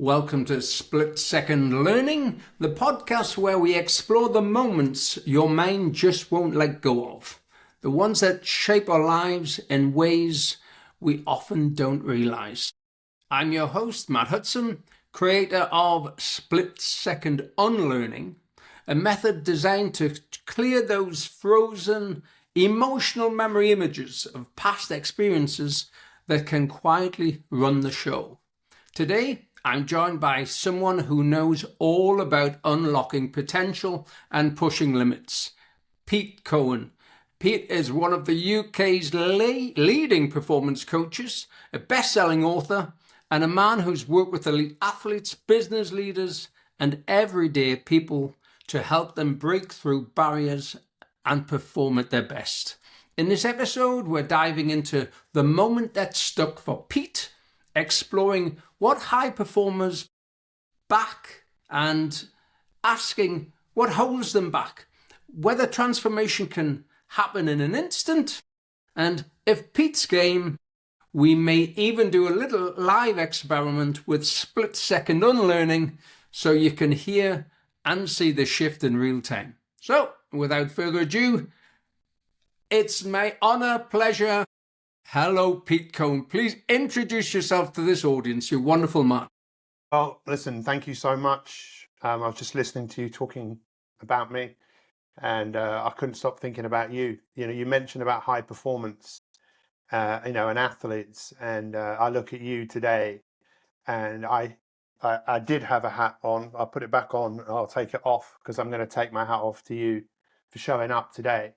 Welcome to Split Second Learning, the podcast where we explore the moments your mind just won't let go of, the ones that shape our lives in ways we often don't realize. I'm your host, Matt Hudson, creator of Split Second Unlearning, a method designed to clear those frozen emotional memory images of past experiences that can quietly run the show. Today, I'm joined by someone who knows all about unlocking potential and pushing limits, Pete Cohen. Pete is one of the UK's leading performance coaches, a best-selling author, and a man who's worked with elite athletes, business leaders, and everyday people to help them break through barriers and perform at their best. In this episode, we're diving into the moment that stuck for Pete, exploring what high performers back and asking what holds them back, whether transformation can happen in an instant, and if Pete's game, we may even do a little live experiment with split-second unlearning so you can hear and see the shift in real time. So, without further ado, it's my honor, pleasure. Hello, Pete Cohen. Please introduce yourself to this audience, you wonderful man. Well, listen, thank you so much. I was just listening to you talking about me, and I couldn't stop thinking about you. You know, you mentioned about high performance, and athletes, and I look at you today, and I did have a hat on. I'll put it back on. I'll take it off because I'm going to take my hat off to you for showing up today.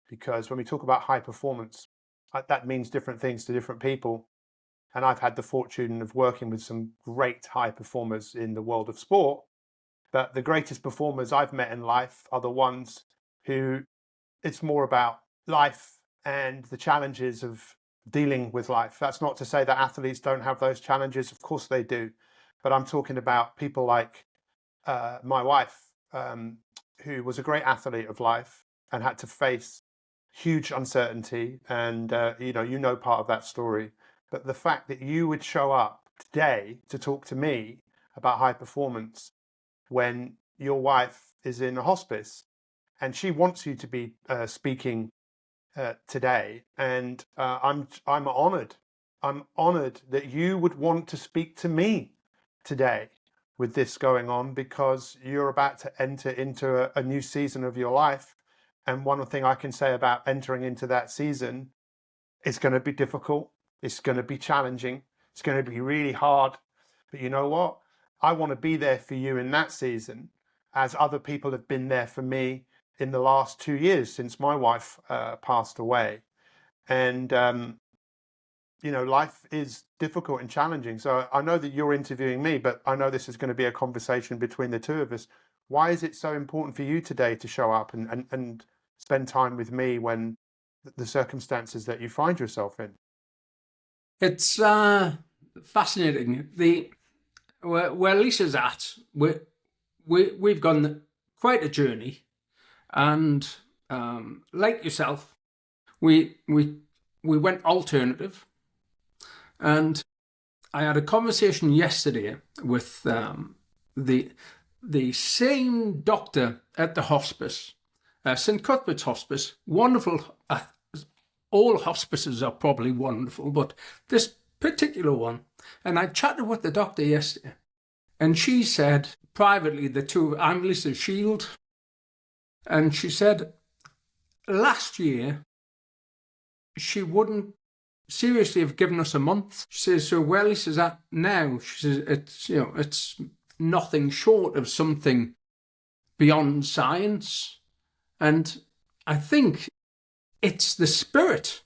Because when we talk about high performance, that means different things to different people. And I've had the fortune of working with some great high performers in the world of sport. But the greatest performers I've met in life are the ones who it's more about life and the challenges of dealing with life. That's not to say that athletes don't have those challenges. Of course they do. But I'm talking about people like my wife, who was a great athlete of life and had to face huge uncertainty, and you know part of that story. But the fact that you would show up today to talk to me about high performance when your wife is in a hospice and she wants you to be speaking today, and I'm honored. I'm honored that you would want to speak to me today with this going on, because you're about to enter into a new season of your life. And one thing I can say about entering into that season, it's going to be difficult. It's going to be challenging. It's going to be really hard. But you know what? I want to be there for you in that season, as other people have been there for me in the last 2 years since my wife passed away. And, life is difficult and challenging. So I know that you're interviewing me, but I know this is going to be a conversation between the two of us. Why is it so important for you today to show up and spend time with me when the circumstances that you find yourself in? It's fascinating. Where Lisa's at, we've gone quite a journey, and like yourself, we went alternative. And I had a conversation yesterday with the same doctor at the hospice, St. Cuthbert's Hospice. Wonderful. All hospices are probably wonderful, but this particular one. And I chatted with the doctor yesterday, and she said privately, I'm Lisa Shield, and she said last year she wouldn't seriously have given us a month. She says, so where Lisa's at now, she says, it's nothing short of something beyond science. And I think it's the spirit,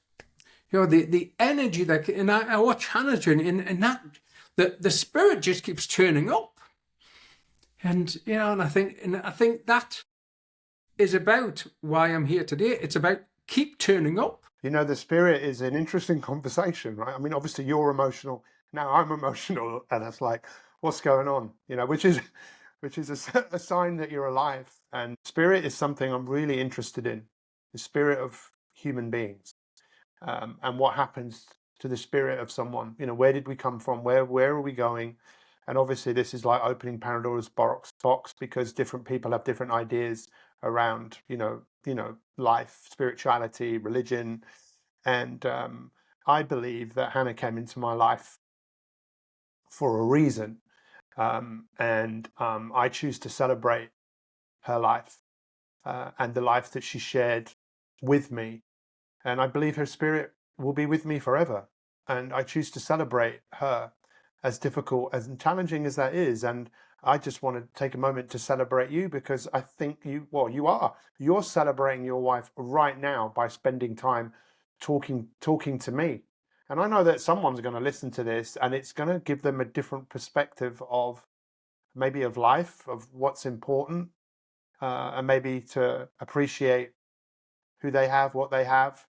the energy that, and I watch Hannah's journey, and that the spirit just keeps turning up. And and I think that is about why I'm here today. It's about keep turning up. The spirit is an interesting conversation, right? I mean, obviously you're emotional. Now I'm emotional, and it's like, what's going on? Which is a sign that you're alive. And spirit is something I'm really interested in, the spirit of human beings, and what happens to the spirit of someone. Where did we come from? Where are we going? And obviously this is like opening Pandora's box, because different people have different ideas around, life, spirituality, religion. And I believe that Hannah came into my life for a reason. And I choose to celebrate her life and the life that she shared with me. And I believe her spirit will be with me forever. And I choose to celebrate her, as difficult as and challenging as that is. And I just want to take a moment to celebrate you, because I think you're celebrating your wife right now by spending time talking to me. And I know that someone's going to listen to this and it's going to give them a different perspective of maybe of life, of what's important, and maybe to appreciate who they have, what they have.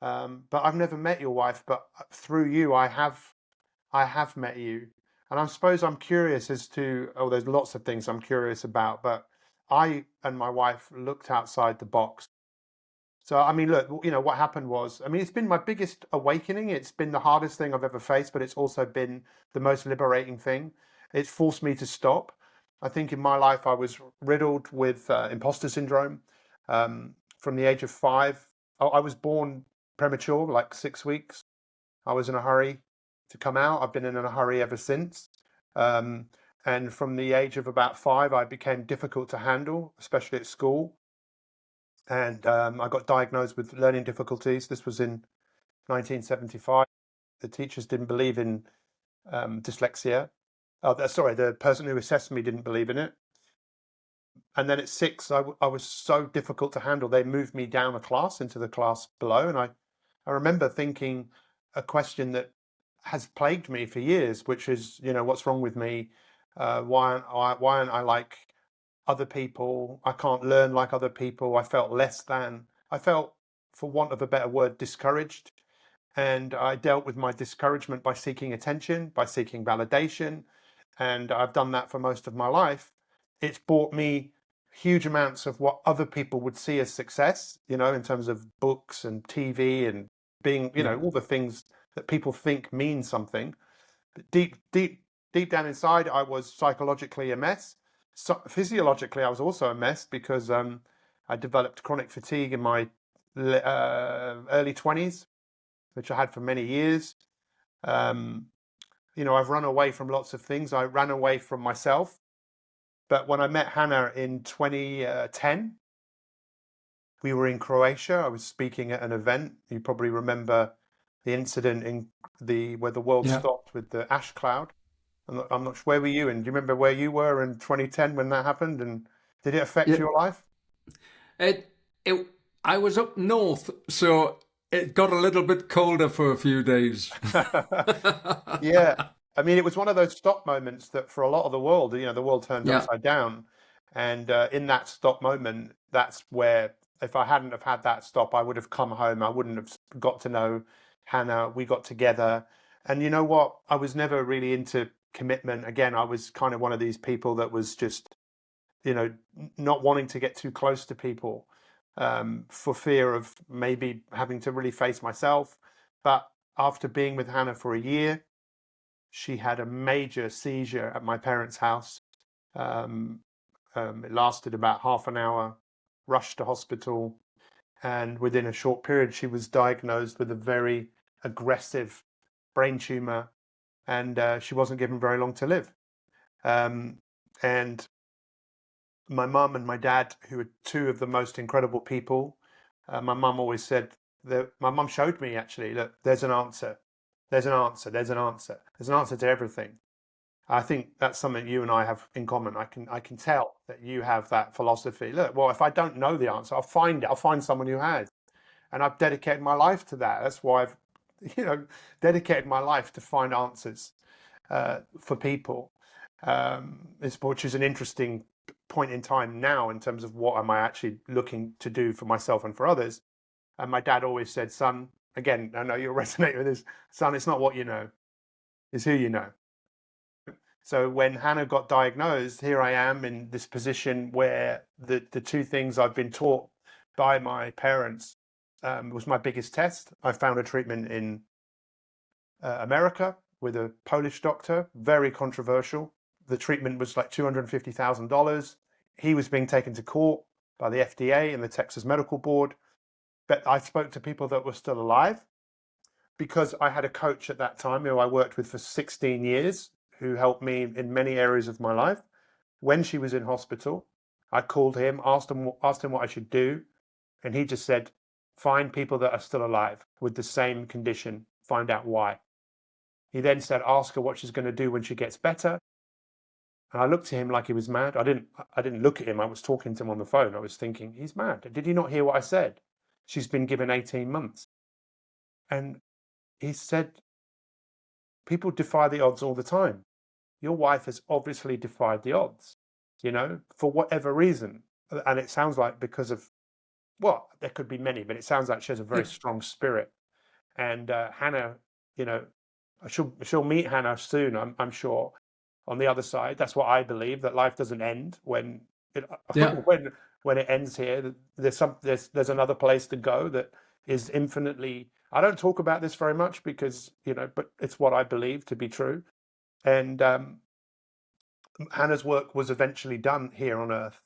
But I've never met your wife, but through you, I have met you. And I suppose I'm curious as to, there's lots of things I'm curious about, but I and my wife looked outside the box. So, I mean, look, what happened was, I mean, it's been my biggest awakening. It's been the hardest thing I've ever faced, but it's also been the most liberating thing. It's forced me to stop. I think in my life, I was riddled with imposter syndrome from the age of 5. I was born premature, like 6 weeks. I was in a hurry to come out. I've been in a hurry ever since. And from the age of about 5, I became difficult to handle, especially at school. And I got diagnosed with learning difficulties. This was in 1975. The teachers didn't believe in dyslexia. Sorry, the person who assessed me didn't believe in it. And then at 6, I was so difficult to handle. They moved me down a class into the class below. And I remember thinking a question that has plagued me for years, which is, what's wrong with me? Why aren't I like other people? I can't learn like other people. I felt less than. I felt, for want of a better word, discouraged. And I dealt with my discouragement by seeking attention, by seeking validation. And I've done that for most of my life. It's brought me huge amounts of what other people would see as success, in terms of books and TV and being, all the things that people think mean something. But deep down inside, I was psychologically a mess. So physiologically, I was also a mess, because I developed chronic fatigue in my early 20s, which I had for many years. I've run away from lots of things. I ran away from myself. But when I met Hannah in 2010, we were in Croatia. I was speaking at an event. You probably remember the incident where the world stopped with the ash cloud. I'm not sure, where were you? And do you remember where you were in 2010 when that happened? And did it affect your life? I was up north, so it got a little bit colder for a few days. Yeah. I mean, it was one of those stop moments that for a lot of the world, the world turned upside down. And in that stop moment, that's where, if I hadn't have had that stop, I would have come home. I wouldn't have got to know Hannah. We got together. And you know what? I was never really into commitment. Again, I was kind of one of these people that was just, not wanting to get too close to people for fear of maybe having to really face myself. But after being with Hannah for a year, she had a major seizure at my parents' house. It lasted about half an hour, rushed to hospital. And within a short period, she was diagnosed with a very aggressive brain tumor, and she wasn't given very long to live. And my mum and my dad, who are two of the most incredible people, my mum always said that, my mum showed me, actually, look, there's an answer. There's an answer. There's an answer. There's an answer to everything. I think that's something you and I have in common. I can tell that you have that philosophy. Look, well, if I don't know the answer, I'll find it. I'll find someone who has. And I've dedicated my life to that. That's why I've, dedicated my life to find answers for people. Which is an interesting point in time now in terms of what am I actually looking to do for myself and for others. And my dad always said, son, again, I know you'll resonate with this, son, it's not what you know, it's who you know. So when Hannah got diagnosed, here I am in this position where the two things I've been taught by my parents was my biggest test. I found a treatment in America, with a Polish doctor, very controversial. The treatment was like $250,000. He was being taken to court by the FDA and the Texas Medical Board. But I spoke to people that were still alive because I had a coach at that time who I worked with for 16 years, who helped me in many areas of my life. When she was in hospital, I called him, asked him what I should do. And he just said, find people that are still alive with the same condition, find out why. He then said, ask her what she's going to do when she gets better. And I looked at him like he was mad. I didn't look at him. I was talking to him on the phone. I was thinking, he's mad. Did he not hear what I said? She's been given 18 months. And he said, people defy the odds all the time. Your wife has obviously defied the odds, for whatever reason. And it sounds like because of, well, there could be many, but it sounds like she has a very strong spirit. And Hannah, she'll meet Hannah soon, I'm sure, on the other side. That's what I believe, that life doesn't end when it ends here. There's another place to go that is infinitely. I don't talk about this very much because but it's what I believe to be true. And Hannah's work was eventually done here on Earth,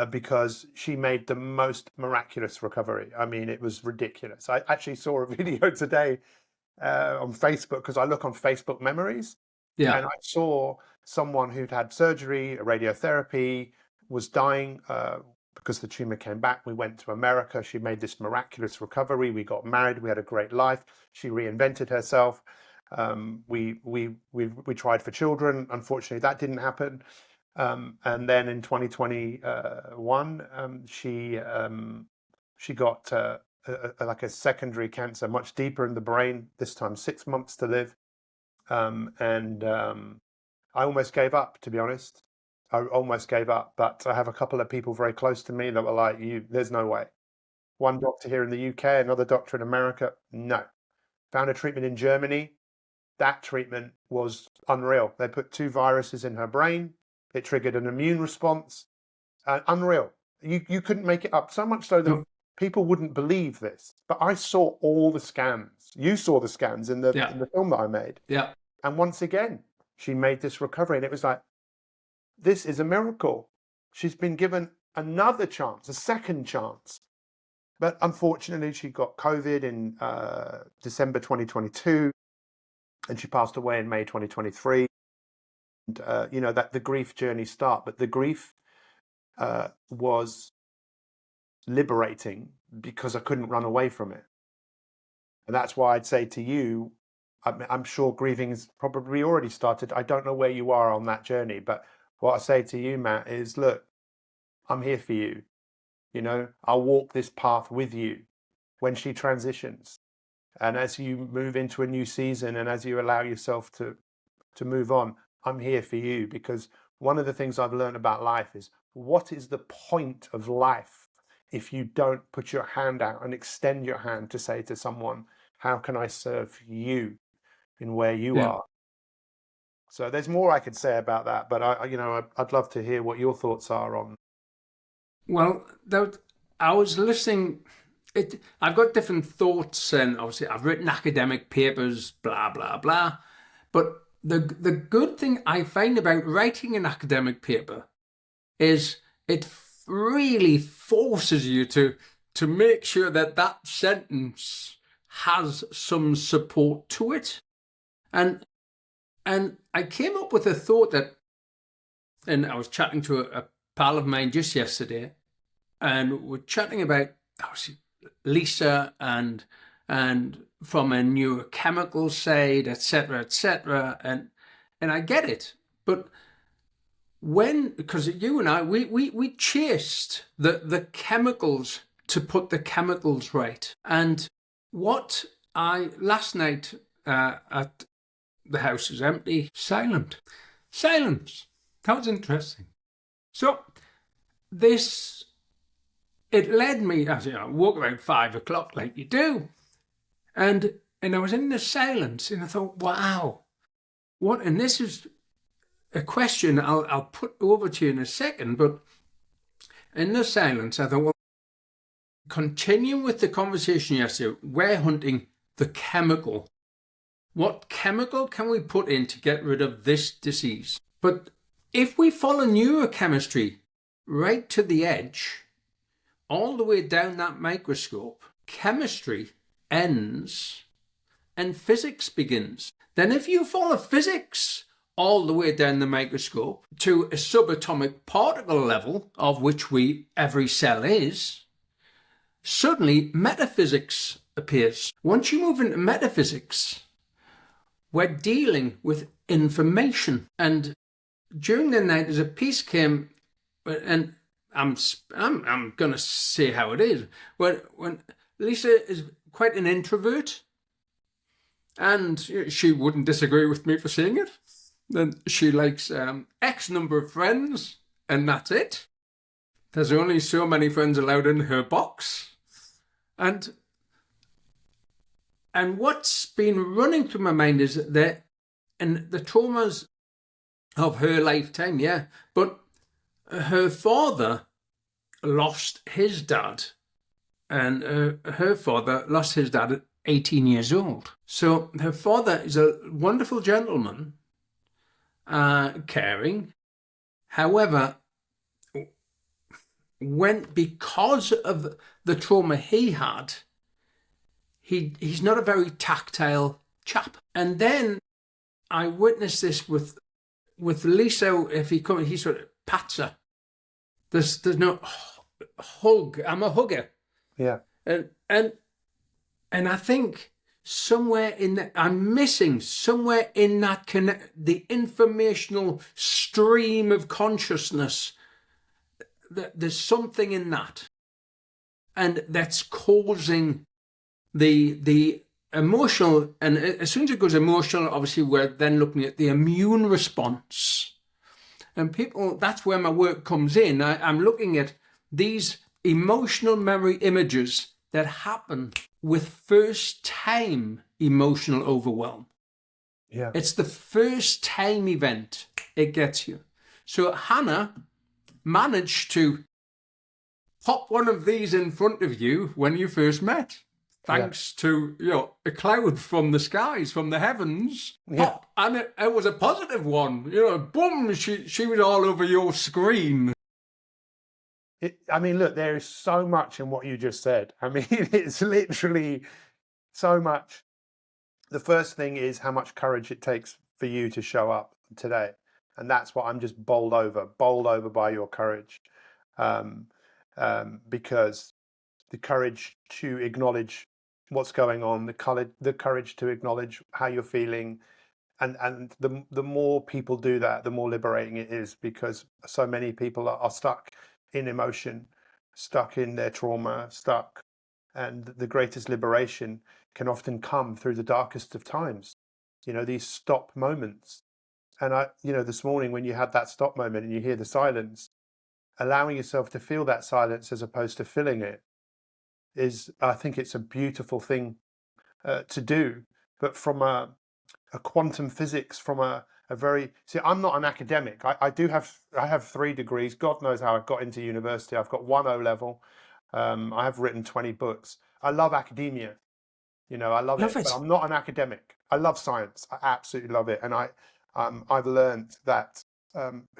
because she made the most miraculous recovery. I mean, it was ridiculous. I actually saw a video today on Facebook, because I look on Facebook memories. Yeah. And I saw someone who'd had surgery, radiotherapy, was dying because the tumor came back. We went to America. She made this miraculous recovery. We got married. We had a great life. She reinvented herself. We tried for children. Unfortunately, that didn't happen. And then in 2021, she got like a secondary cancer, much deeper in the brain. This time, 6 months to live. And I almost gave up, to be honest. I almost gave up, but I have a couple of people very close to me that were like, there's no way. One doctor here in the UK, another doctor in America, no. Found a treatment in Germany. That treatment was unreal. They put 2 viruses in her brain. It triggered an immune response. Unreal. You couldn't make it up. So much so that people wouldn't believe this. But I saw all the scans. You saw the scans in the film that I made. Yeah. And once again, she made this recovery. And it was like, this is a miracle. She's been given another chance, a second chance. But unfortunately, she got COVID in December 2022. And she passed away in May 2023. And, that the grief journey started. But the grief was liberating because I couldn't run away from it. And that's why I'd say to you, I'm sure grieving has probably already started. I don't know where you are on that journey, but what I say to you, Matt, is look, I'm here for you. I'll walk this path with you when she transitions. And as you move into a new season and as you allow yourself to move on, I'm here for you, because one of the things I've learned about life is, what is the point of life if you don't put your hand out and extend your hand to say to someone, how can I serve you in where you are? So there's more I could say about that, but I'd love to hear what your thoughts are on. Well, I was listening. I've got different thoughts, and obviously I've written academic papers, blah blah blah. But the good thing I find about writing an academic paper is it really forces you to make sure that sentence has some support to it, and I came up with a thought and I was chatting to a pal of mine just yesterday, and we're chatting about obviously Lisa and from a neurochemical side, etc., and I get it, but because you and I, we chased the chemicals to put the chemicals right, and what last night at the house is empty, silence. That was interesting. So it led me, as I walk around 5 o'clock like you do, and I was in the silence, and I thought, wow, what? And this is a question I'll put over to you in a second, but in the silence, I thought, well, continuing with the conversation yesterday, we're hunting the chemical What chemical can we put in to get rid of this disease? But if we follow neurochemistry right to the edge, all the way down that microscope, chemistry ends and physics begins. Then if you follow physics all the way down the microscope to a subatomic particle level, of which every cell is, suddenly metaphysics appears. Once you move into metaphysics, we're dealing with information. And during the night, as a piece came, and I'm going to say how it is. When Lisa is quite an introvert, and she wouldn't disagree with me for saying it. Then she likes X number of friends, and that's it. There's only so many friends allowed in her box. And what's been running through my mind is that, and the traumas of her lifetime, yeah, but her father lost his dad, and her father lost his dad at 18 years old. So her father is a wonderful gentleman, caring. However, because of the trauma he had, he's not a very tactile chap. And then I witnessed this with Lisa. If he sort of pats her. There's no hug. I'm a hugger. Yeah. And I think somewhere in that, I'm missing somewhere in that the informational stream of consciousness. There's something in that, and that's causing the emotional. And as soon as it goes emotional, obviously we're then looking at the immune response. And people, that's where my work comes in. I'm looking at these emotional memory images that happen with first-time emotional overwhelm. Yeah. It's the first-time event it gets you. So Hannah managed to pop one of these in front of you when you first met, thanks to a cloud from the skies, from the heavens. Yeah. Pop, and it was a positive one. Boom! She was all over your screen. Look, there is so much in what you just said. It's literally so much. The first thing is how much courage it takes for you to show up today. And that's what I'm just bowled over by your courage. Because the courage to acknowledge what's going on, the courage to acknowledge how you're feeling. And the more people do that, the more liberating it is, because so many people are stuck in emotion, stuck in their trauma, stuck. And the greatest liberation can often come through the darkest of times, these stop moments. And this morning when you had that stop moment and you hear the silence, allowing yourself to feel that silence as opposed to filling it I think it's a beautiful thing to do. But from a quantum physics, from I'm not an academic. I have 3 degrees. God knows how I got into university. I've got 1 O level. I have written 20 books. I love academia. I love it, but I'm not an academic. I love science. I absolutely love it. And I've learned that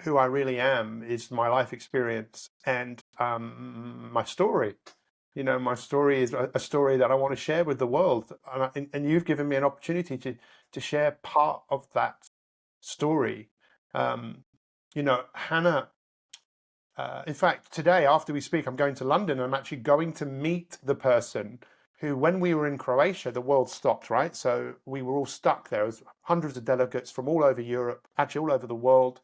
who I really am is my life experience and my story. My story is a story that I want to share with the world. And you've given me an opportunity to share part of that story. Hannah, in fact, today after we speak, I'm going to London. I'm actually going to meet the person who, when we were in Croatia, the world stopped, right? So we were all stuck there. There was hundreds of delegates from all over Europe, actually all over the world.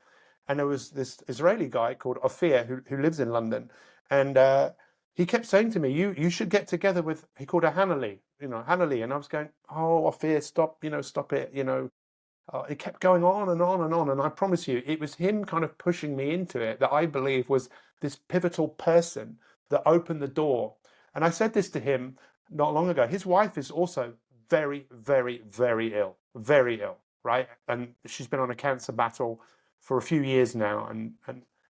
And there was this Israeli guy called Ophir who lives in London. And he kept saying to me, you should get together with, he called her Hannah-Lee. And I was going, oh, Ophir, stop it, it kept going on and on and on. And I promise you, it was him kind of pushing me into it that I believe was this pivotal person that opened the door. And I said this to him not long ago. His wife is also very, very, very ill, right? And she's been on a cancer battle for a few years now. And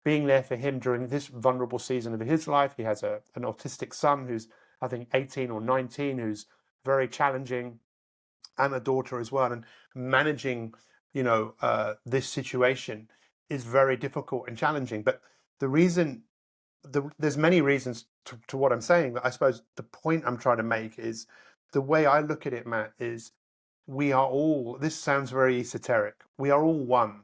being there for him during this vulnerable season of his life. He has an autistic son who's, I think, 18 or 19, who's very challenging. and a daughter as well, and managing, this situation is very difficult and challenging. But the reason, there's many reasons to what I'm saying, but I suppose the point I'm trying to make is the way I look at it, Matt, is we are all, this sounds very esoteric, we are all one.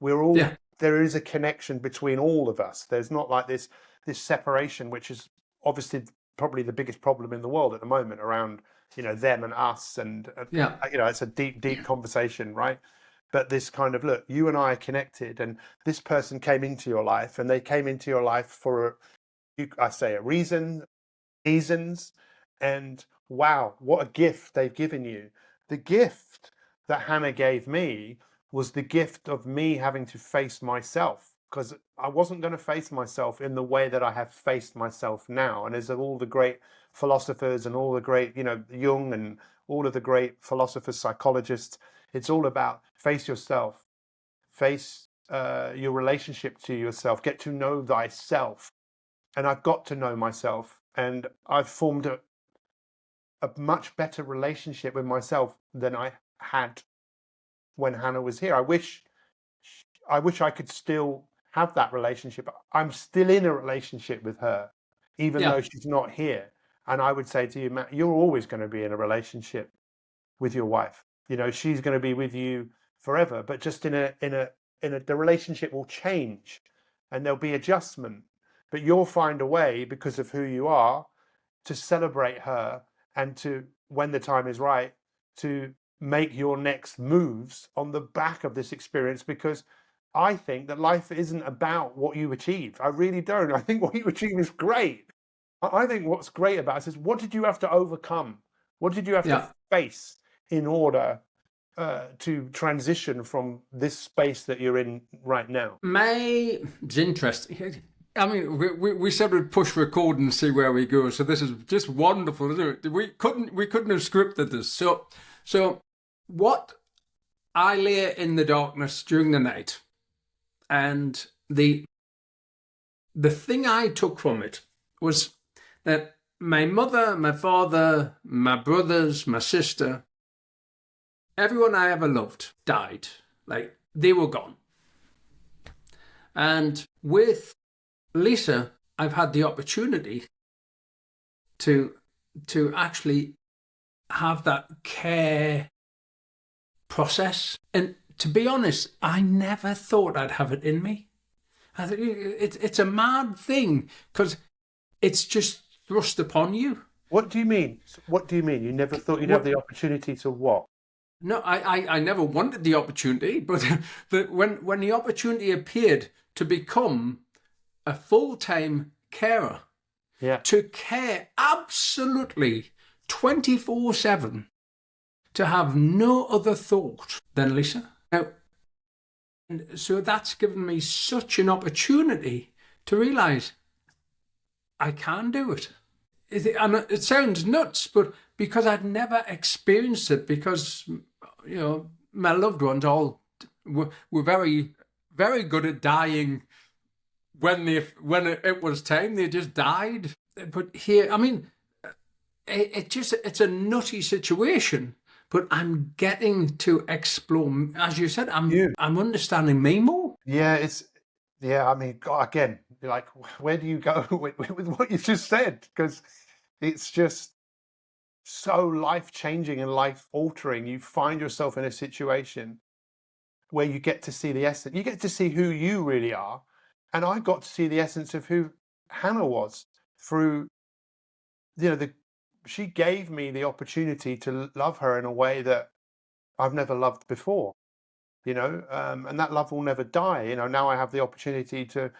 We're all, Yeah. there is a connection between all of us. There's not like this separation, which is obviously probably the biggest problem in the world at the moment around, them and us. And, Yeah. it's a deep conversation, right? But this kind of, look, you and I are connected, and this person came into your life, and they came into your life for, a reason, reasons. And wow, what a gift they've given you. The gift that Hannah gave me was the gift of me having to face myself, because I wasn't going to face myself in the way that I have faced myself now. And as all the great philosophers and all the great, Jung and all of the great philosophers, psychologists, it's all about face yourself, face your relationship to yourself, get to know thyself. And I've got to know myself, and I've formed a much better relationship with myself than I had when Hannah was here. I wish I could still have that relationship. I'm still in a relationship with her, even Yeah. though she's not here. And I would say to you, Matt, you're always going to be in a relationship with your wife. She's going to be with you forever, but just the relationship will change, and there'll be adjustment. But you'll find a way, because of who you are, to celebrate her, and to, when the time is right, to make your next moves on the back of this experience. Because I think that life isn't about what you achieve. I really don't. I think what you achieve is great. I think what's great about it is, what did you have to overcome? What did you have to face in order to transition from this space that you're in right now? It's interesting. I mean, we said we'd push record and see where we go. So this is just wonderful, isn't it? We couldn't have scripted this. So what I lay in the darkness during the night, and the thing I took from it was that my mother, my father, my brothers, my sister, everyone I ever loved died. Like, they were gone. And with Lisa, I've had the opportunity to actually have that care process. And to be honest, I never thought I'd have it in me. I think it's a mad thing, because it's just thrust upon you. What do you mean? What do you mean? You never thought you'd have the opportunity to what? No, I never wanted the opportunity, but when the opportunity appeared to become a full-time carer, to care absolutely 24/7, to have no other thought than Lisa. Now, and so that's given me such an opportunity to realise I can do it. And it sounds nuts, but because I'd never experienced it, because my loved ones all were very, very good at dying when it was time. They just died. But here, I mean, it's a nutty situation. But I'm getting to explore, as you said. I'm understanding me more. Yeah, I mean, God, again, like, where do you go with what you just said? Because it's just so life-changing and life-altering. You find yourself in a situation where you get to see the essence. You get to see who you really are. And I got to see the essence of who Hannah was through, she gave me the opportunity to love her in a way that I've never loved before, and that love will never die. Now I have the opportunity to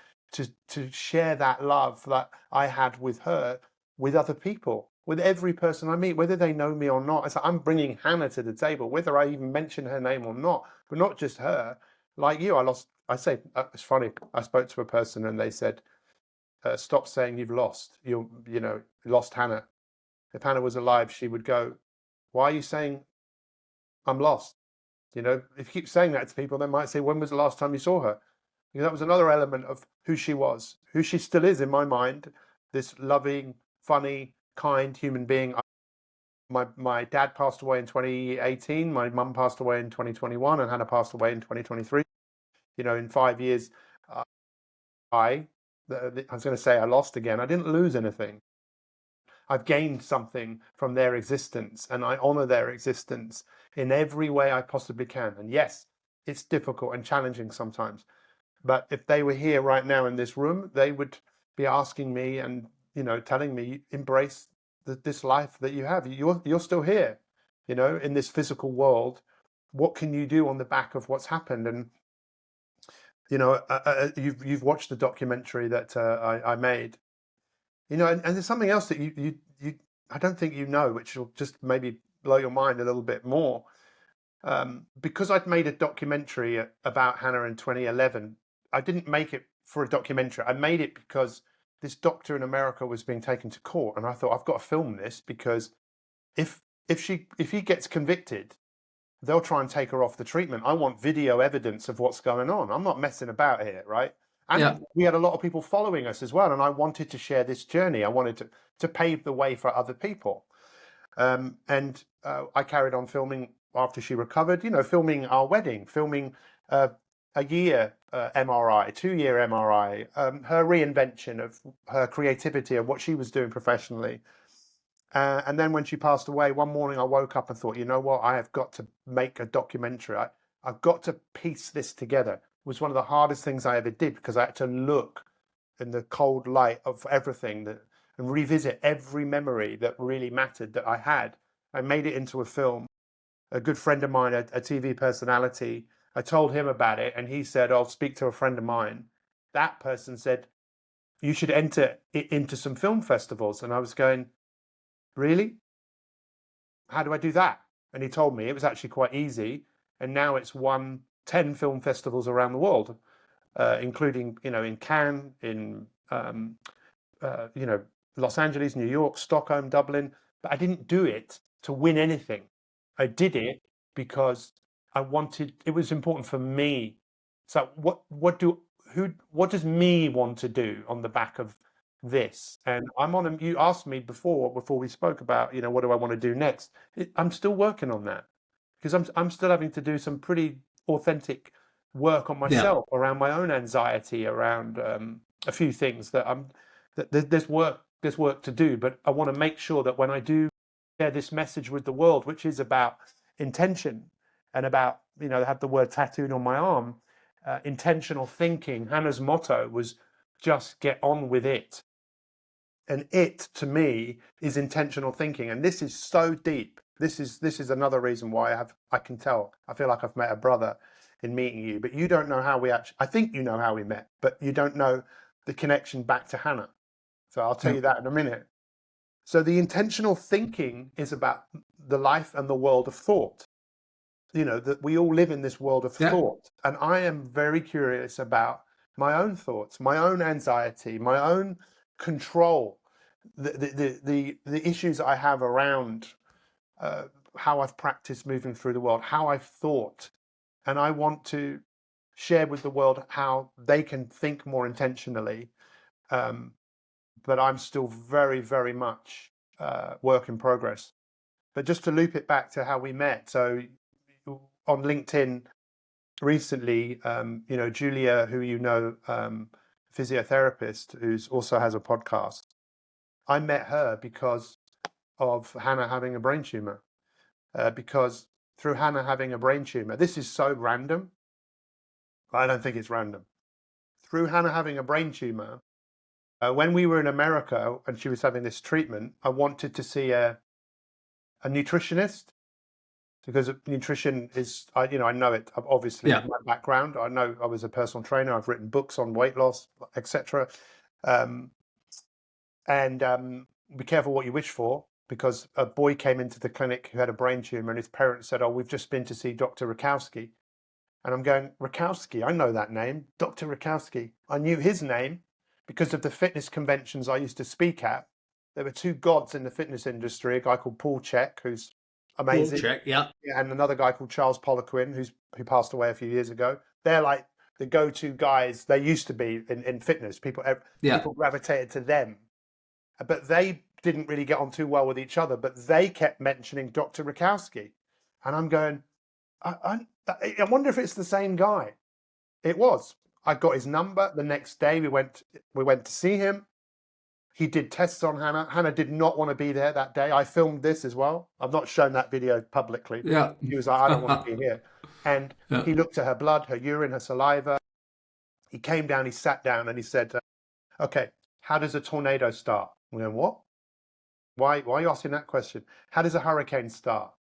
share that love that I had with her with other people, with every person I meet, whether they know me or not. It's like I'm bringing Hannah to the table, whether I even mention her name or not. But not just her. Like you, it's funny. I spoke to a person and they said, stop saying you've lost. Lost Hannah. If Hannah was alive, she would go, why are you saying I'm lost? If you keep saying that to people, they might say, when was the last time you saw her? Because that was another element of who she was, who she still is in my mind, this loving, funny, kind human being. my dad passed away in 2018. My mum passed away in 2021, and Hannah passed away in 2023. In 5 years, I was going to say I lost again. I didn't lose anything. I've gained something from their existence, and I honor their existence in every way I possibly can. And yes, it's difficult and challenging sometimes. But if they were here right now in this room, they would be asking me and, telling me, embrace this life that you have. You're still here, in this physical world. What can you do on the back of what's happened? And, you've watched the documentary that I made. And there's something else that you I don't think which will just maybe blow your mind a little bit more. Because I'd made a documentary about Hannah in 2011, I didn't make it for a documentary. I made it because this doctor in America was being taken to court, and I thought, I've got to film this, because if he gets convicted, they'll try and take her off the treatment. I want video evidence of what's going on. I'm not messing about here, right? And we had a lot of people following us as well, and I wanted to share this journey. I wanted to pave the way for other people. And I carried on filming after she recovered, filming our wedding, filming a year MRI, 2-year MRI, her reinvention of her creativity and what she was doing professionally. And then when she passed away, one morning I woke up and thought, you know what, I have got to make a documentary. I've got to piece this together. It was one of the hardest things I ever did, because I had to look in the cold light of everything and revisit every memory that really mattered that I had. I made it into a film. A good friend of mine, a TV personality, I told him about it, and he said, I'll speak to a friend of mine. That person said, you should enter it into some film festivals. And I was going, really? How do I do that? And he told me it was actually quite easy. And now it's won 10 film festivals around the world, including, in Cannes, in, Los Angeles, New York, Stockholm, Dublin. But I didn't do it to win anything. I did it because it was important for me. So what does me want to do on the back of this? And you asked me before we spoke about, what do I want to do next? I'm still working on that, because I'm still having to do some pretty authentic work on myself around my own anxiety, around a few things that there's work to do. But I want to make sure that when I do share this message with the world, which is about intention and about, I have the word tattooed on my arm, intentional thinking. Hannah's motto was just get on with it. And it, to me, is intentional thinking. And this is so deep. This is another reason why I can tell. I feel like I've met a brother in meeting you, but you don't know how I think you know how we met, but you don't know the connection back to Hannah. So I'll tell you that in a minute. So the intentional thinking is about the life and the world of thought. That we all live in this world of thought. And I am very curious about my own thoughts, my own anxiety, my own control, the issues I have around how I've practiced moving through the world, how I've thought. And I want to share with the world how they can think more intentionally. But I'm still very, very much work in progress. But just to loop it back to how we met. So on LinkedIn recently, Julia, who physiotherapist, who's also has a podcast, I met her because of Hannah having a brain tumor. Because through Hannah having a brain tumor, this is so random. I don't think it's random. Through Hannah having a brain tumor, when we were in America and she was having this treatment, I wanted to see a nutritionist, because nutrition is, I know it obviously with my background. I know I was a personal trainer. I've written books on weight loss, etc. And be careful what you wish for, because a boy came into the clinic who had a brain tumor, and his parents said, "Oh, we've just been to see Dr. Rakowski." And I'm going, Rakowski, I know that name, Dr. Rakowski. I knew his name because of the fitness conventions I used to speak at. There were two gods in the fitness industry, a guy called Paul Chek, who's amazing. Paul Chek, and another guy called Charles Poliquin, who passed away a few years ago. They're like the go-to guys. They used to be in fitness. People gravitated to them. But they didn't really get on too well with each other, but they kept mentioning Dr. Rakowski. And I'm going, I wonder if it's the same guy. It was. I got his number. The next day we went to see him. He did tests on Hannah. Hannah did not want to be there that day. I filmed this as well. I've not shown that video publicly. Yeah. He was like, I don't want to be here. And he looked at her blood, her urine, her saliva. He came down, he sat down, and he said, okay, how does a tornado start? I'm going, what? Why are you asking that question? How does a hurricane start?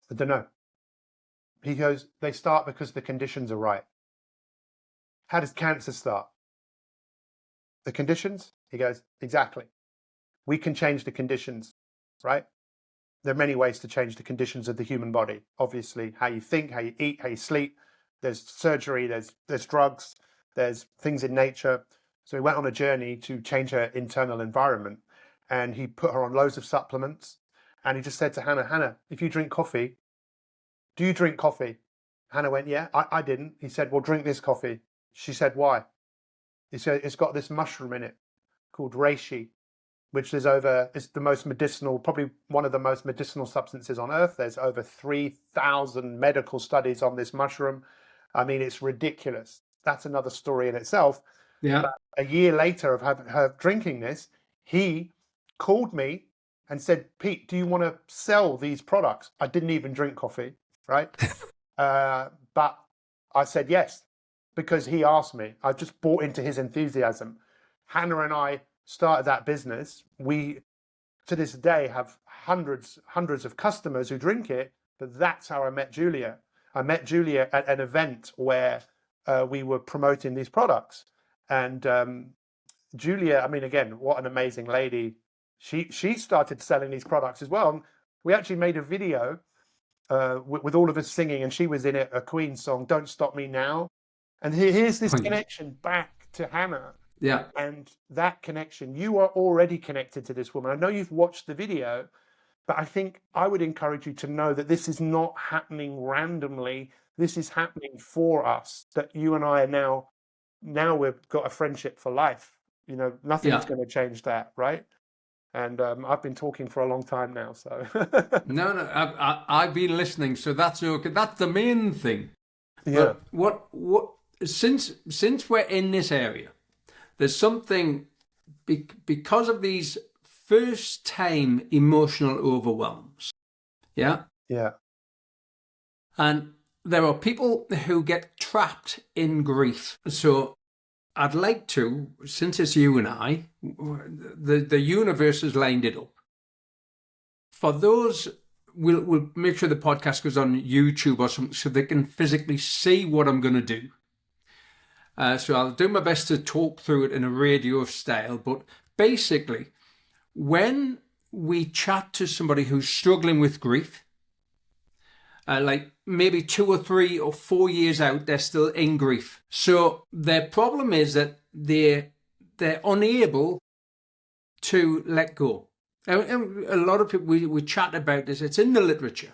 I don't know. He goes, they start because the conditions are right. How does cancer start? The conditions? He goes, exactly. We can change the conditions, right? There are many ways to change the conditions of the human body. Obviously, how you think, how you eat, how you sleep. There's surgery, there's drugs, there's things in nature. So he went on a journey to change her internal environment. And he put her on loads of supplements. And he just said to Hannah, if you drink coffee, do you drink coffee? Hannah went, yeah, I didn't. He said, well, drink this coffee. She said, why? He said, it's got this mushroom in it called reishi, which is it's the most medicinal, probably one of the most medicinal substances on earth. There's over 3,000 medical studies on this mushroom. I mean, it's ridiculous. That's another story in itself. Yeah. But a year later of her drinking this, he called me and said, Pete, do you want to sell these products? I didn't even drink coffee, right? But I said yes, because he asked me. I just bought into his enthusiasm. Hannah and I started that business. We, to this day, have hundreds of customers who drink it, but that's how I met Julia. I met Julia at an event where we were promoting these products. And Julia, I mean, again, what an amazing lady. She started selling these products as well. And we actually made a video with all of us singing, and she was in it, a Queen song, Don't Stop Me Now. And here's this connection back to Hannah. Yeah. And that connection, you are already connected to this woman. I know you've watched the video, but I think I would encourage you to know that this is not happening randomly. This is happening for us, that you and I are now we've got a friendship for life. You know, nothing's going to change that, right? And I've been talking for a long time now, so. No, I've been listening, so that's okay. That's the main thing. Yeah. But what since we're in this area, there's something because of these first time emotional overwhelms. Yeah. Yeah. And there are people who get trapped in grief. So I'd like to, since it's you and I, the universe has lined it up. For those, we'll make sure the podcast goes on YouTube or something so they can physically see what I'm going to do. So I'll do my best to talk through it in a radio style. But basically, when we chat to somebody who's struggling with grief, like maybe 2 or 3 or 4 years out, they're still in grief. So their problem is that they're unable to let go. And a lot of people, we chat about this, it's in the literature.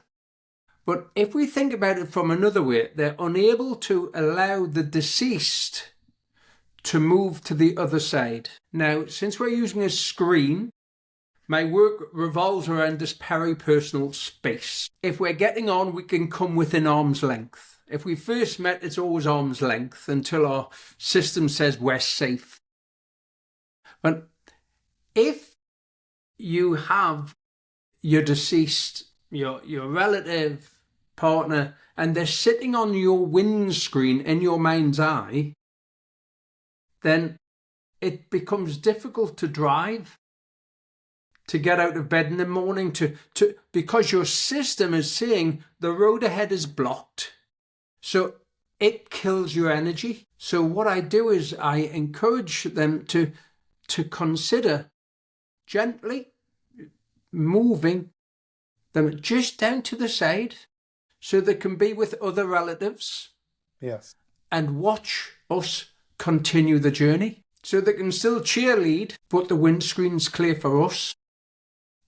But if we think about it from another way, they're unable to allow the deceased to move to the other side. Now, since we're using a screen, my work revolves around this peripersonal space. If we're getting on, we can come within arm's length. If we first met, it's always arm's length until our system says we're safe. But if you have your deceased, your relative, partner, and they're sitting on your windscreen in your mind's eye, then it becomes difficult to drive, to get out of bed in the morning, because your system is saying the road ahead is blocked. So it kills your energy. So what I do is I encourage them to consider gently moving them just down to the side so they can be with other relatives. Yes. And watch us continue the journey. So they can still cheerlead, but the windscreen's clear for us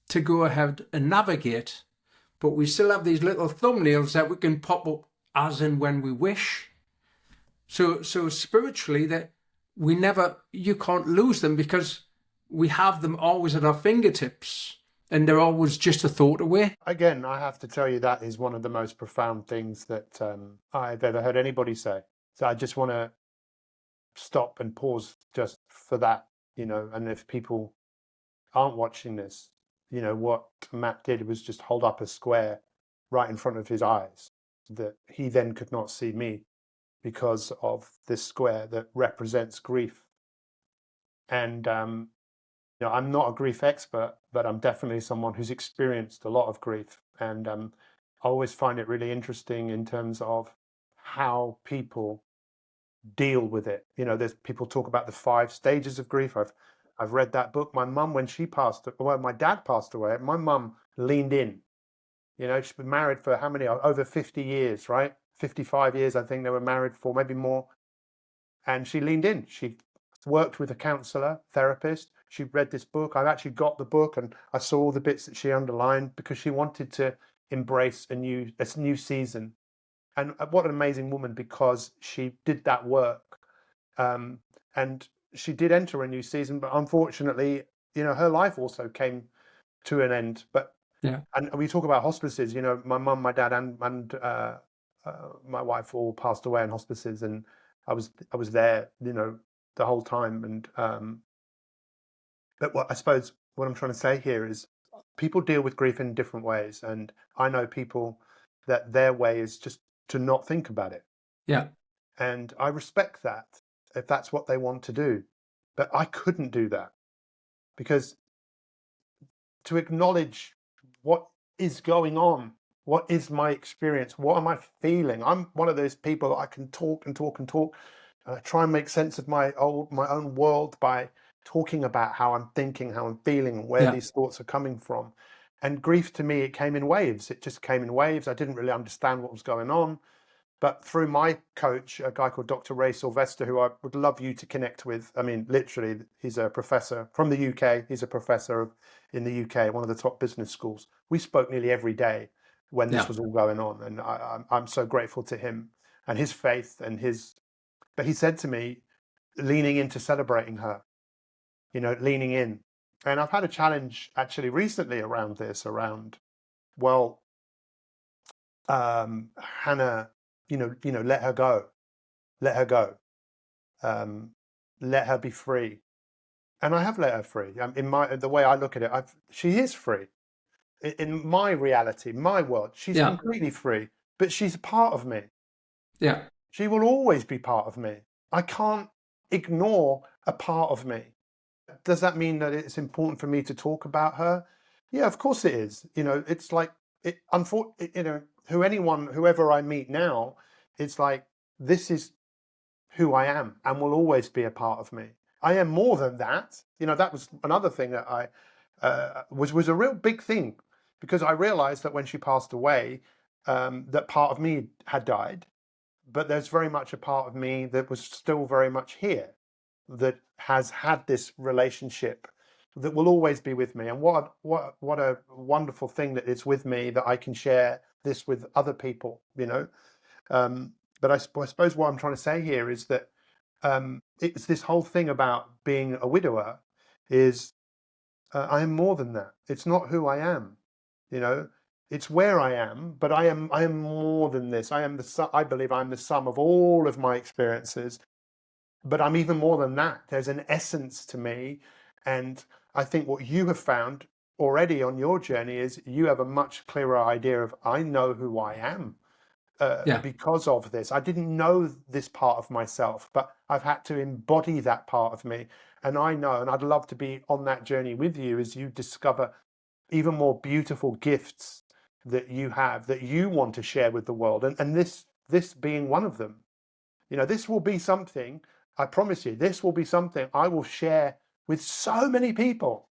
to go ahead and navigate. But we still have these little thumbnails that we can pop up as and when we wish. So spiritually, that you can't lose them, because we have them always at our fingertips, and they're always just a thought away. Again, I have to tell you that is one of the most profound things that I've ever heard anybody say. So I just want to stop and pause just for that, and if people aren't watching this, what Matt did was just hold up a square right in front of his eyes that he then could not see me because of this square that represents grief. And I'm not a grief expert, but I'm definitely someone who's experienced a lot of grief. And I always find it really interesting in terms of how people deal with it. There's people talk about the 5 stages of grief. I've read that book. My mum, when my dad passed away, my mum leaned in. She's been married for how many? Over 50 years, right? 55 years, I think they were married for, maybe more. And she leaned in. She worked with a counselor, therapist. She read this book. I've actually got the book, and I saw all the bits that she underlined because she wanted to embrace a new season. And what an amazing woman, because she did that work. And she did enter a new season, but unfortunately, her life also came to an end. But Yeah. and we talk about hospices. My mum, my dad, and my wife all passed away in hospices, and I was there, the whole time. And but I suppose what I'm trying to say here is people deal with grief in different ways, and I know people that their way is just to not think about it. Yeah. And I respect that if that's what they want to do. But I couldn't do that, because to acknowledge what is going on, what is my experience, what am I feeling? I'm one of those people that I can talk and talk and talk. And I try and make sense of my own world by talking about how I'm thinking, how I'm feeling, and where these thoughts are coming from. And grief, to me, it came in waves. It just came in waves. I didn't really understand what was going on. But through my coach, a guy called Dr. Ray Sylvester, who I would love you to connect with. I mean, literally, he's a professor from the UK. He's a professor in the UK, one of the top business schools. We spoke nearly every day when this was all going on. And I'm so grateful to him and his faith and but he said to me, leaning into celebrating her, leaning in. And I've had a challenge actually recently around this, well, Hannah, let her go, let her go, let her be free. And I have let her free. In the way I look at it, she is free. In my reality, my world, she's completely free, but she's a part of me. Yeah. She will always be part of me. I can't ignore a part of me. Does that mean that it's important for me to talk about her? Yeah, of course it is. It's like whoever I meet now, it's like, this is who I am and will always be a part of me. I am more than that. That was another thing that I was a real big thing, because I realized that when she passed away, that part of me had died, but there's very much a part of me that was still very much here, that has had this relationship that will always be with me. And what a wonderful thing that it's with me, that I can share this with other people, But I suppose what I'm trying to say here is that it's this whole thing about being a widower is I am more than that. It's not who I am, It's where I am, but I am more than this. I believe I'm the sum of all of my experiences, but I'm even more than that. There's an essence to me, and I think what you have found already on your journey is you have a much clearer idea of, I know who I am. Because of this. I didn't know this part of myself, but I've had to embody that part of me. And I know, and I'd love to be on that journey with you as you discover even more beautiful gifts that you have, that you want to share with the world. And this being one of them. This will be something, I promise you, this will be something I will share with so many people,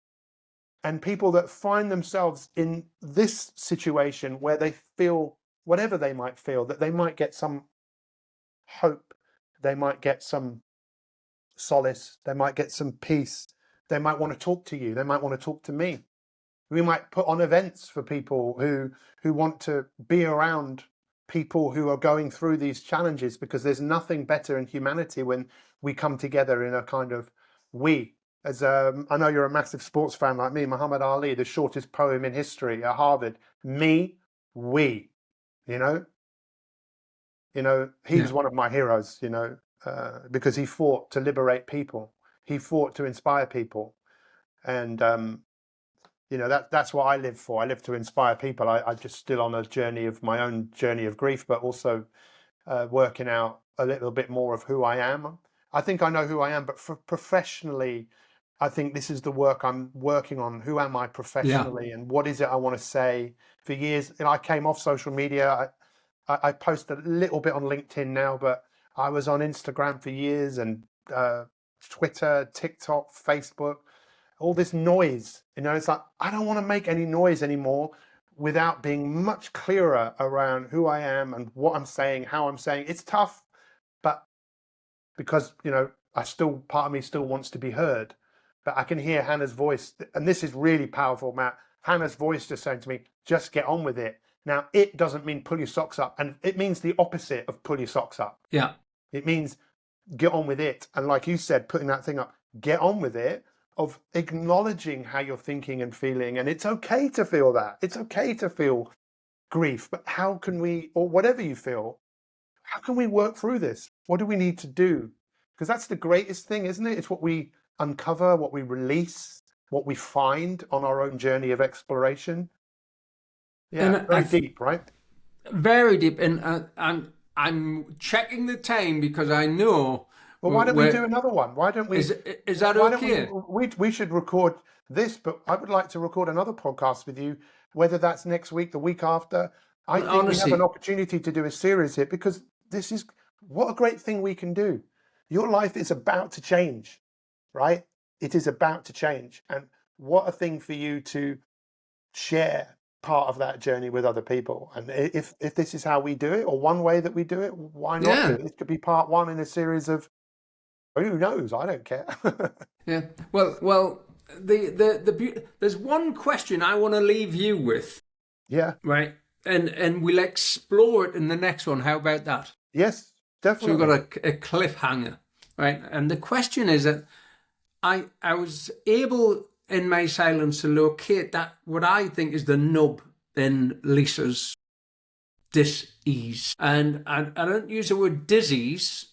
and people that find themselves in this situation where they feel, whatever they might feel, that they might get some hope, they might get some solace, they might get some peace, they might want to talk to you, they might want to talk to me. We might put on events for people who want to be around people who are going through these challenges, because there's nothing better in humanity when we come together in a kind of we. as I know you're a massive sports fan like me, Muhammad Ali, the shortest poem in history at Harvard, me, we, you know, he Yeah. was one of my heroes, because he fought to liberate people. He fought to inspire people. And, that's what I live for. I live to inspire people. I just still on a journey of my own journey of grief, but also working out a little bit more of who I am. I think I know who I am, but for professionally, I think this is the work I'm working on. Who am I Yeah. professionally, and what is it I want to say? For years, and I came off social media. I post a little bit on LinkedIn now, but I was on Instagram for years, and Twitter, TikTok, Facebook, all this noise. It's like, I don't want to make any noise anymore without being much clearer around who I am and what I'm saying, how I'm saying. It's tough, but because, part of me still wants to be heard. But I can hear Hannah's voice, and this is really powerful, Matt. Hannah's voice just saying to me, just get on with it. Now, it doesn't mean pull your socks up, and it means the opposite of pull your socks up. Yeah. It means get on with it. And like you said, putting that thing up, get on with it, of acknowledging how you're thinking and feeling. And it's okay to feel that. It's okay to feel grief. But how can we, or whatever you feel, how can we work through this? What do we need to do? Because that's the greatest thing, isn't it? It's what we uncover, what we release, what we find on our own journey of exploration. Yeah, And very deep, right? very deep. And I'm checking the time because I know. Well, why don't we do another one? Why don't we? Is that why okay? don't we should record this, but I would like to record another podcast with you, whether that's next week, the week after. I think we have Honestly, an opportunity to do a series here, because this is what a great thing we can do. Your life is about to change, right? It is about to change. And what a thing for you to share part of that journey with other people. And if this is how we do it, or one way that we do it, why not do yeah. it? This could be part one in a series of, who knows? I don't care. Yeah. Well, there's one question I want to leave you with, Yeah. right? And we'll explore it in the next one. How about that? Yes, So we've definitely. got a cliffhanger, right? And the question is that I was able in my silence to locate that what I think is the nub in Lisa's dis-ease. And I don't use the word disease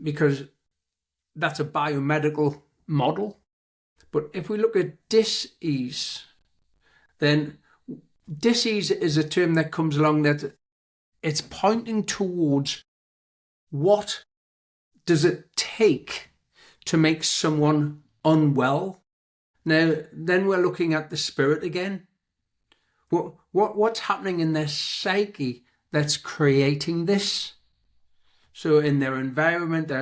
because that's a biomedical model. But if we look at dis-ease, then dis-ease is a term that comes along that it's pointing towards what does it take to make someone unwell. Now, then we're looking at the spirit again. What's happening in their psyche that's creating this? So in their environment,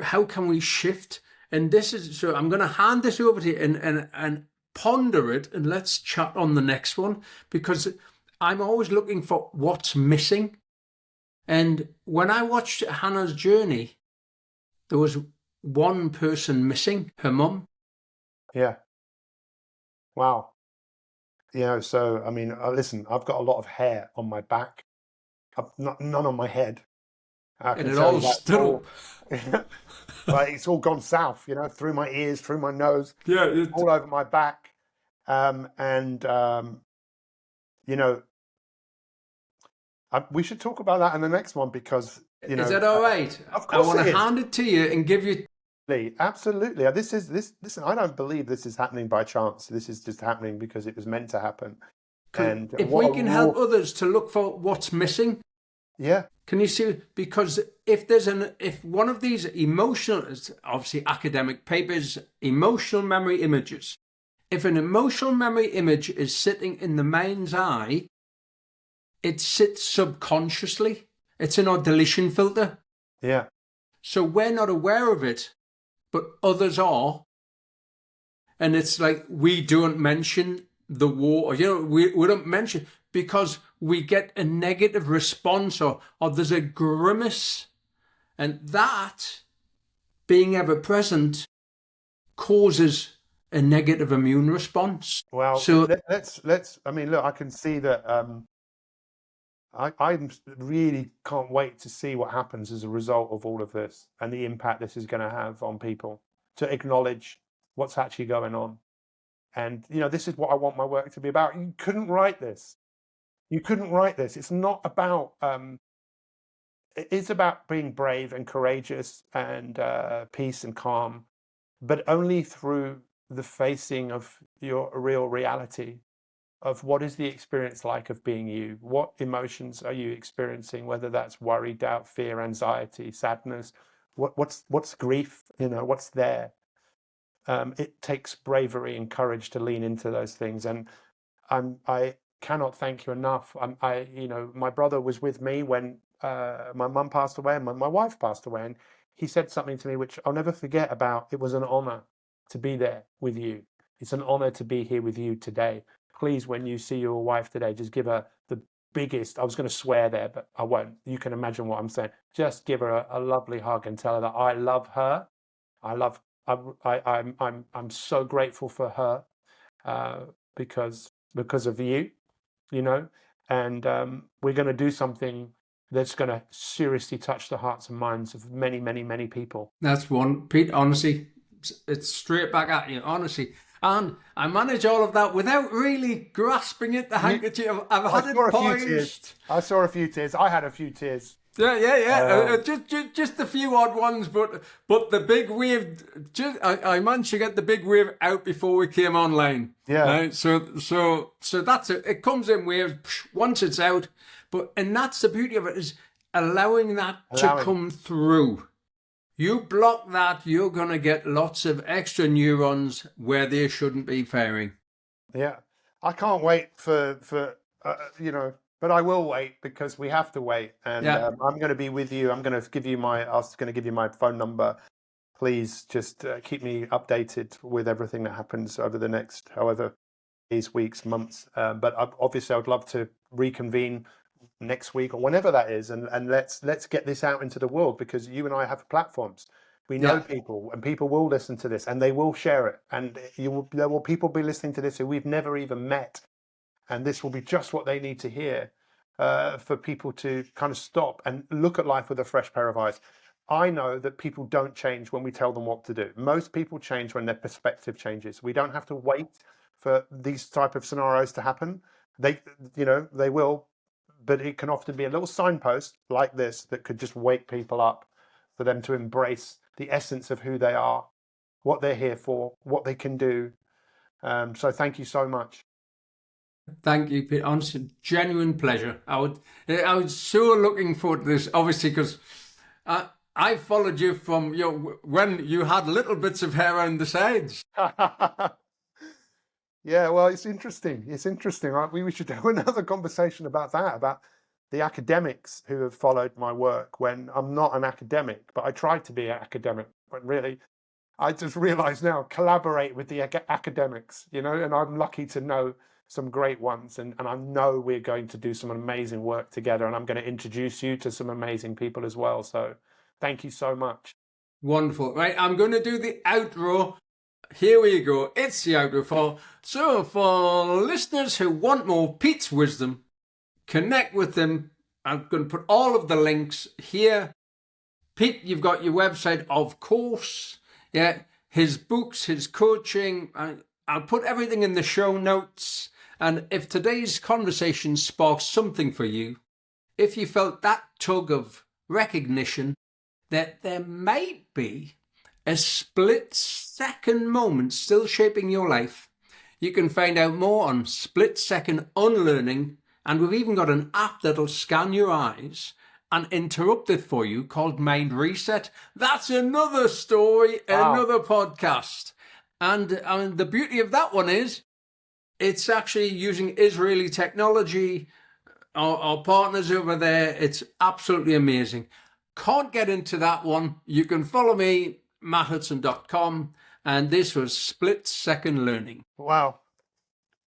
how can we shift? And this is, so I'm going to hand this over to you and ponder it, and let's chat on the next one, because I'm always looking for what's missing. And when I watched Hannah's journey, there was one person missing, her mum. Yeah. Wow. So, I mean, listen, I've got a lot of hair on my back, none on my head. I And can it tell all you that's stood all, up. like, it's all gone south, through my ears, through my nose, Yeah. all over my back. And, you know, we should talk about that in the next one, because, Is that all right? of I course want it to is. hand it to you and give you. Absolutely. Listen, I don't believe this is happening by chance. This is just happening because it was meant to happen. And if what we a can raw, help others to look for what's missing, yeah, can you see? Because if one of these emotional, obviously academic papers, emotional memory images, if an emotional memory image is sitting in the mind's eye, it sits subconsciously. It's in our deletion filter. yeah, So we're not aware of it, but others are. And it's like we don't mention the war, we don't mention, because we get a negative response, or there's a grimace. And that, being ever present, causes a negative immune response. well, So let's. I mean, look, I can see that. I really can't wait to see what happens as a result of all of this, and the impact this is going to have on people. To acknowledge what's actually going on. And, this is what I want my work to be about. You couldn't write this. You couldn't write this. It's not about, it's about being brave and courageous and peace and calm, but only through the facing of your real reality of what is the experience like of being you. What emotions are you experiencing, whether that's worry, doubt, fear, anxiety, sadness, what's grief, what's there. It takes bravery and courage to lean into those things. And I cannot thank you enough. My brother was with me when my mum passed away and my wife passed away. And he said something to me, which I'll never forget about. It was an honor to be there with you. It's an honor to be here with you today. Please, when you see your wife today, just give her the biggest, I was going to swear there, but I won't. You can imagine what I'm saying. Just give her a lovely hug and tell her that I love her. I'm so grateful for her because of you, and we're going to do something that's going to seriously touch the hearts and minds of many, many, many people. That's one, Pete. Honestly, it's straight back at you, honestly. And I manage all of that without really grasping at the handkerchief. I've had it poised. I saw a few tears. I had a few tears. Yeah. Just a few odd ones, but the big wave. I managed to get the big wave out before we came online. Yeah. Right? So that's it. It comes in waves once it's out, and that's the beauty of it, is allowing that to come through. You block that, you're gonna get lots of extra neurons where they shouldn't be firing. Yeah, I can't wait for but I will wait, because we have to wait. And I'm going to be with you. I'm going to give you my phone number. Please just keep me updated with everything that happens over the next however days, weeks, months. But obviously, I would love to reconvene next week or whenever that is, and let's get this out into the world, because you and I have platforms. We know people, and people will listen to this, and they will share it. And there will people be listening to this who we've never even met. And this will be just what they need to hear for people to kind of stop and look at life with a fresh pair of eyes. I know that people don't change when we tell them what to do. Most people change when their perspective changes. We don't have to wait for these type of scenarios to happen. They will, but it can often be a little signpost like this that could just wake people up, for them to embrace the essence of who they are, what they're here for, what they can do. So thank you so much. Thank you, Pete. Honestly, genuine pleasure. I was so looking forward to this, obviously, because I followed you from when you had little bits of hair on the sides. Yeah, well, it's interesting. It's interesting, right? We should have another conversation about that, about the academics who have followed my work when I'm not an academic, but I tried to be an academic. But really, I just realize now, collaborate with the academics, and I'm lucky to know some great ones, and I know we're going to do some amazing work together, and I'm going to introduce you to some amazing people as well. So thank you so much. Wonderful. Right, I'm going to do the outro. Here we go. It's the outro for listeners who want more Pete's wisdom, connect with him. I'm going to put all of the links here. Pete, you've got your website, of course. Yeah, his books, his coaching. I'll put everything in the show notes. And if today's conversation sparks something for you, if you felt that tug of recognition that there might be a split-second moment still shaping your life, you can find out more on split-second unlearning, and we've even got an app that'll scan your eyes and interrupt it for you, called Mind Reset. That's another story, another podcast. And the beauty of that one is it's actually using Israeli technology. Our partners over there, it's absolutely amazing. Can't get into that one. You can follow me, matthudson.com. And this was Split Second Learning. Wow.